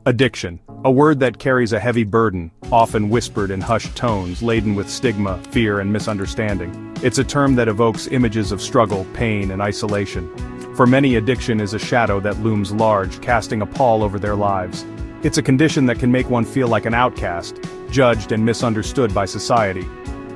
Addiction, a word that carries a heavy burden, often whispered in hushed tones laden with stigma, fear, and misunderstanding. It's a term that evokes images of struggle, pain, and isolation. For many, addiction is a shadow that looms large, casting a pall over their lives. It's a condition that can make one feel like an outcast, judged and misunderstood by society.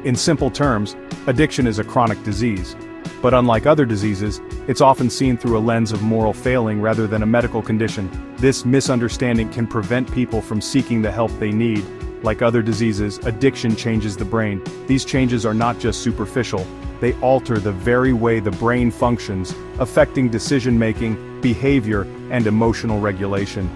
In simple terms, addiction is a chronic disease. But unlike other diseases, it's often seen through a lens of moral failing rather than a medical condition. This misunderstanding can prevent people from seeking the help they need. Like other diseases, addiction changes the brain. These changes are not just superficial, they alter the very way the brain functions, affecting decision-making, behavior, and emotional regulation.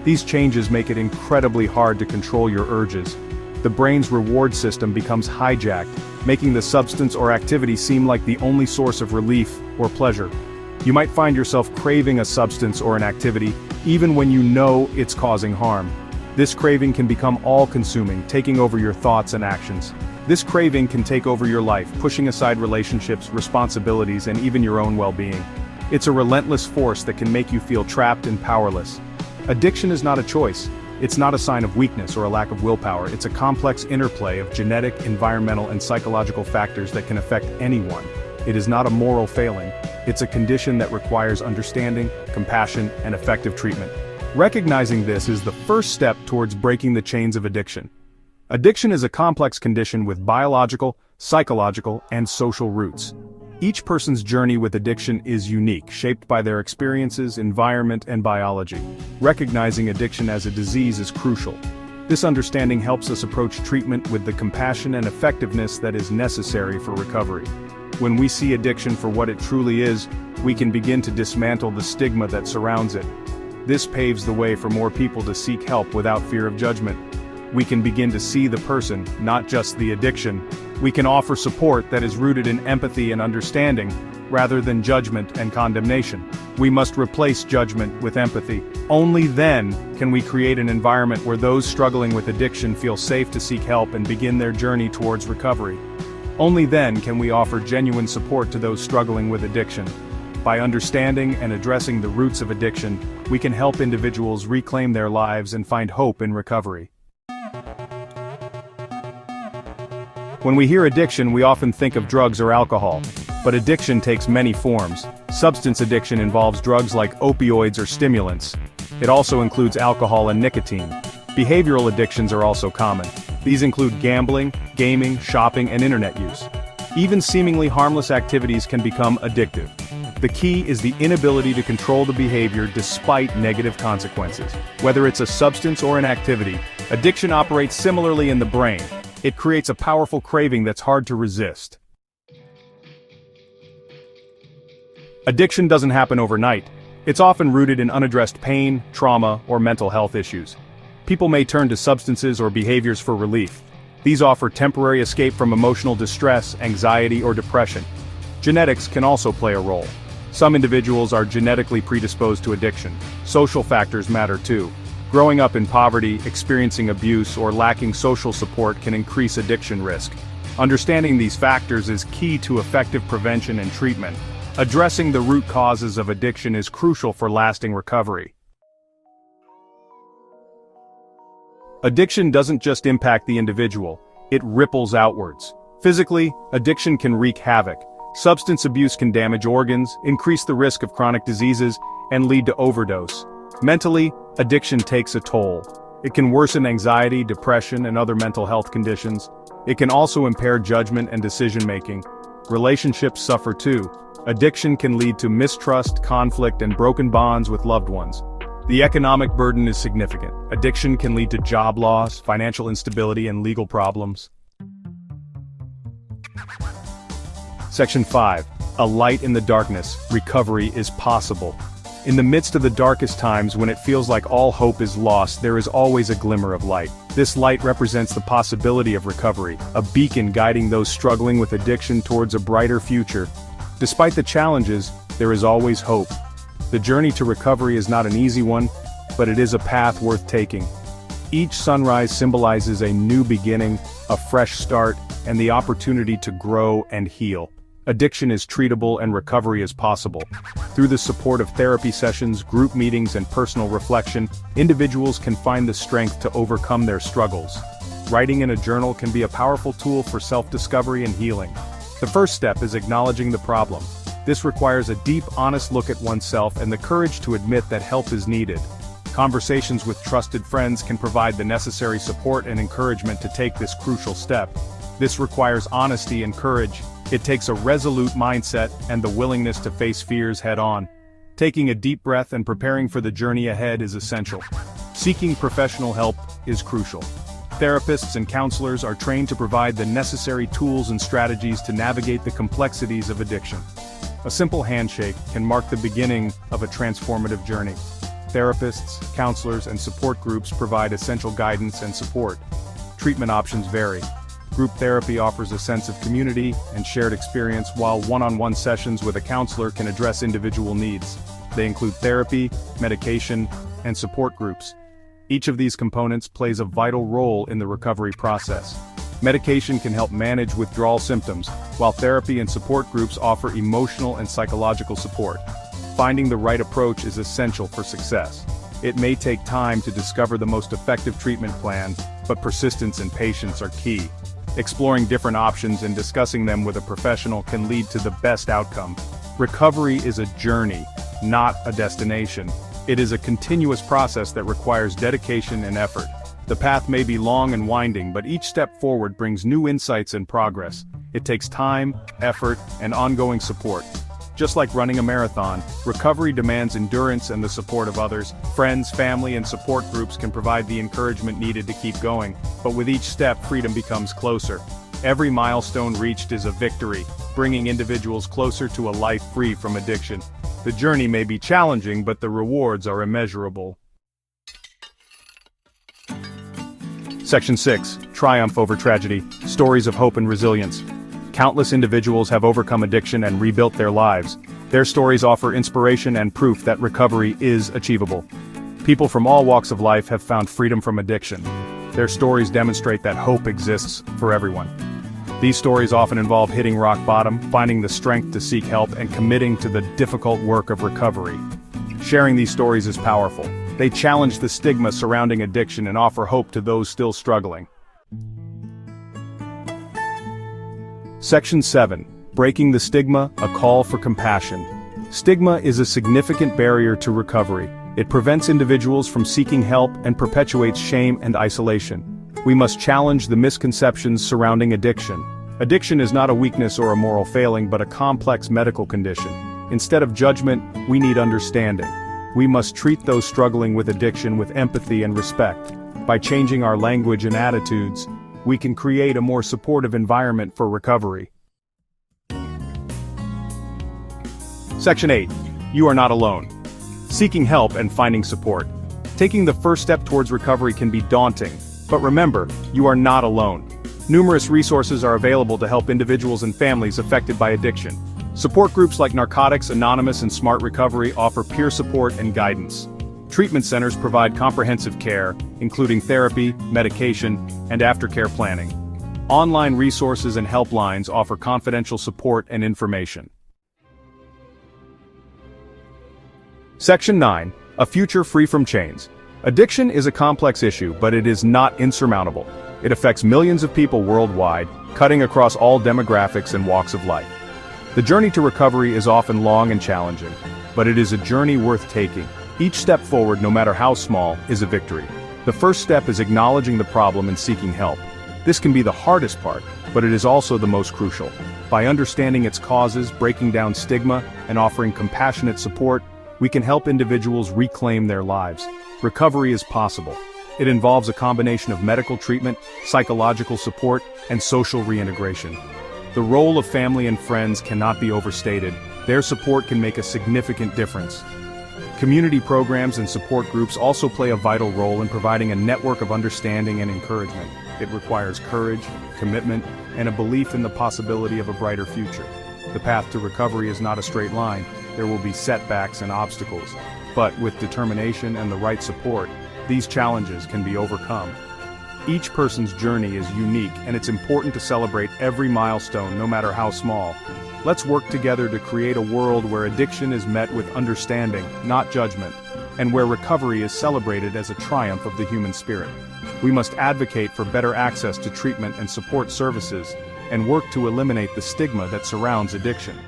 These changes make it incredibly hard to control your urges. The brain's reward system becomes hijacked, making the substance or activity seem like the only source of relief or pleasure. You might find yourself craving a substance or an activity, even when you know it's causing harm. This craving can become all-consuming, taking over your thoughts and actions. This craving can take over your life, pushing aside relationships, responsibilities, and even your own well-being. It's a relentless force that can make you feel trapped and powerless. Addiction is not a choice. It's not a sign of weakness or a lack of willpower. It's a complex interplay of genetic, environmental, and psychological factors that can affect anyone. It is not a moral failing. It's a condition that requires understanding, compassion, and effective treatment. Recognizing this is the first step towards breaking the chains of addiction. Addiction is a complex condition with biological, psychological, and social roots. Each person's journey with addiction is unique, shaped by their experiences, environment, and biology. Recognizing addiction as a disease is crucial. This understanding helps us approach treatment with the compassion and effectiveness that is necessary for recovery. When we see addiction for what it truly is, we can begin to dismantle the stigma that surrounds it. This paves the way for more people to seek help without fear of judgment. We can begin to see the person, not just the addiction. We can offer support that is rooted in empathy and understanding, rather than judgment and condemnation. We must replace judgment with empathy. Only then can we create an environment where those struggling with addiction feel safe to seek help and begin their journey towards recovery. Only then can we offer genuine support to those struggling with addiction. By understanding and addressing the roots of addiction, we can help individuals reclaim their lives and find hope in recovery. When we hear addiction, we often think of drugs or alcohol. But addiction takes many forms. Substance addiction involves drugs like opioids or stimulants. It also includes alcohol and nicotine. Behavioral addictions are also common. These include gambling, gaming, shopping, and internet use. Even seemingly harmless activities can become addictive. The key is the inability to control the behavior despite negative consequences. Whether it's a substance or an activity, addiction operates similarly in the brain. It creates a powerful craving that's hard to resist. Addiction doesn't happen overnight. It's often rooted in unaddressed pain, trauma, or mental health issues. People may turn to substances or behaviors for relief. These offer temporary escape from emotional distress, anxiety, or depression. Genetics can also play a role. Some individuals are genetically predisposed to addiction. Social factors matter too. Growing up in poverty, experiencing abuse, or lacking social support can increase addiction risk. Understanding these factors is key to effective prevention and treatment. Addressing the root causes of addiction is crucial for lasting recovery. Addiction doesn't just impact the individual, it ripples outwards. Physically, addiction can wreak havoc. Substance abuse can damage organs, increase the risk of chronic diseases, and lead to overdose. Mentally, addiction takes a toll. It can worsen anxiety, depression, and other mental health conditions. It can also impair judgment and decision-making. Relationships suffer too. Addiction can lead to mistrust, conflict, and broken bonds with loved ones. The economic burden is significant. Addiction can lead to job loss, financial instability, and legal problems. Section 5. A light in the darkness. Recovery is possible. In the midst of the darkest times, when it feels like all hope is lost, there is always a glimmer of light. This light represents the possibility of recovery, a beacon guiding those struggling with addiction towards a brighter future. Despite the challenges, there is always hope. The journey to recovery is not an easy one, but it is a path worth taking. Each sunrise symbolizes a new beginning, a fresh start, and the opportunity to grow and heal. Addiction is treatable and recovery is possible. Through the support of therapy sessions, group meetings, and personal reflection, individuals can find the strength to overcome their struggles. Writing in a journal can be a powerful tool for self-discovery and healing. The first step is acknowledging the problem. This requires a deep, honest look at oneself and the courage to admit that help is needed. Conversations with trusted friends can provide the necessary support and encouragement to take this crucial step. This requires honesty and courage. It takes a resolute mindset and the willingness to face fears head-on. Taking a deep breath and preparing for the journey ahead is essential. Seeking professional help is crucial. Therapists and counselors are trained to provide the necessary tools and strategies to navigate the complexities of addiction. A simple handshake can mark the beginning of a transformative journey. Therapists, counselors, and support groups provide essential guidance and support. Treatment options vary. Group therapy offers a sense of community and shared experience, while one-on-one sessions with a counselor can address individual needs. They include therapy, medication, and support groups. Each of these components plays a vital role in the recovery process. Medication can help manage withdrawal symptoms, while therapy and support groups offer emotional and psychological support. Finding the right approach is essential for success. It may take time to discover the most effective treatment plan, but persistence and patience are key. Exploring different options and discussing them with a professional can lead to the best outcome. Recovery is a journey, not a destination. It is a continuous process that requires dedication and effort. The path may be long and winding, but each step forward brings new insights and progress. It takes time, effort, and ongoing support. Just like running a marathon, recovery demands endurance and the support of others. Friends, family, and support groups can provide the encouragement needed to keep going, but with each step, freedom becomes closer. Every milestone reached is a victory, bringing individuals closer to a life free from addiction. The journey may be challenging, but the rewards are immeasurable. Section 6. Triumph over tragedy. Stories of hope and resilience. Countless individuals have overcome addiction and rebuilt their lives. Their stories offer inspiration and proof that recovery is achievable. People from all walks of life have found freedom from addiction. Their stories demonstrate that hope exists for everyone. These stories often involve hitting rock bottom, finding the strength to seek help, and committing to the difficult work of recovery. Sharing these stories is powerful. They challenge the stigma surrounding addiction and offer hope to those still struggling. Section 7. Breaking the stigma, a call for compassion. Stigma is a significant barrier to recovery. It prevents individuals from seeking help and perpetuates shame and isolation. We must challenge the misconceptions surrounding addiction. Addiction is not a weakness or a moral failing, but a complex medical condition. Instead of judgment, we need understanding. We must treat those struggling with addiction with empathy and respect. By changing our language and attitudes, we can create a more supportive environment for recovery. Section 8. You are not alone. Seeking help and finding support. Taking the first step towards recovery can be daunting, but remember, you are not alone. Numerous resources are available to help individuals and families affected by addiction. Support groups like Narcotics Anonymous and Smart Recovery offer peer support and guidance. Treatment centers provide comprehensive care, including therapy, medication, and aftercare planning. Online resources and helplines offer confidential support and information. Section 9. A future free from chains. Addiction is a complex issue, but it is not insurmountable. It affects millions of people worldwide, cutting across all demographics and walks of life. The journey to recovery is often long and challenging, but it is a journey worth taking. Each step forward, no matter how small, is a victory. The first step is acknowledging the problem and seeking help. This can be the hardest part, but it is also the most crucial. By understanding its causes, breaking down stigma, and offering compassionate support, we can help individuals reclaim their lives. Recovery is possible. It involves a combination of medical treatment, psychological support, and social reintegration. The role of family and friends cannot be overstated. Their support can make a significant difference. Community programs and support groups also play a vital role in providing a network of understanding and encouragement. It requires courage, commitment, and a belief in the possibility of a brighter future. The path to recovery is not a straight line. There will be setbacks and obstacles, but with determination and the right support, these challenges can be overcome. Each person's journey is unique, and it's important to celebrate every milestone, no matter how small. Let's work together to create a world where addiction is met with understanding, not judgment, and where recovery is celebrated as a triumph of the human spirit. We must advocate for better access to treatment and support services, and work to eliminate the stigma that surrounds addiction.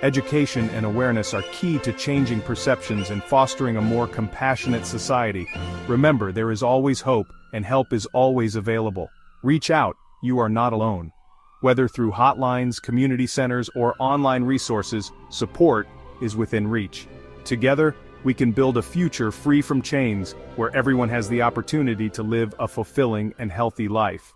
Education and awareness are key to changing perceptions and fostering a more compassionate society. Remember, there is always hope, and help is always available. Reach out, you are not alone. Whether through hotlines, community centers, or online resources, support is within reach. Together, we can build a future free from chains, where everyone has the opportunity to live a fulfilling and healthy life.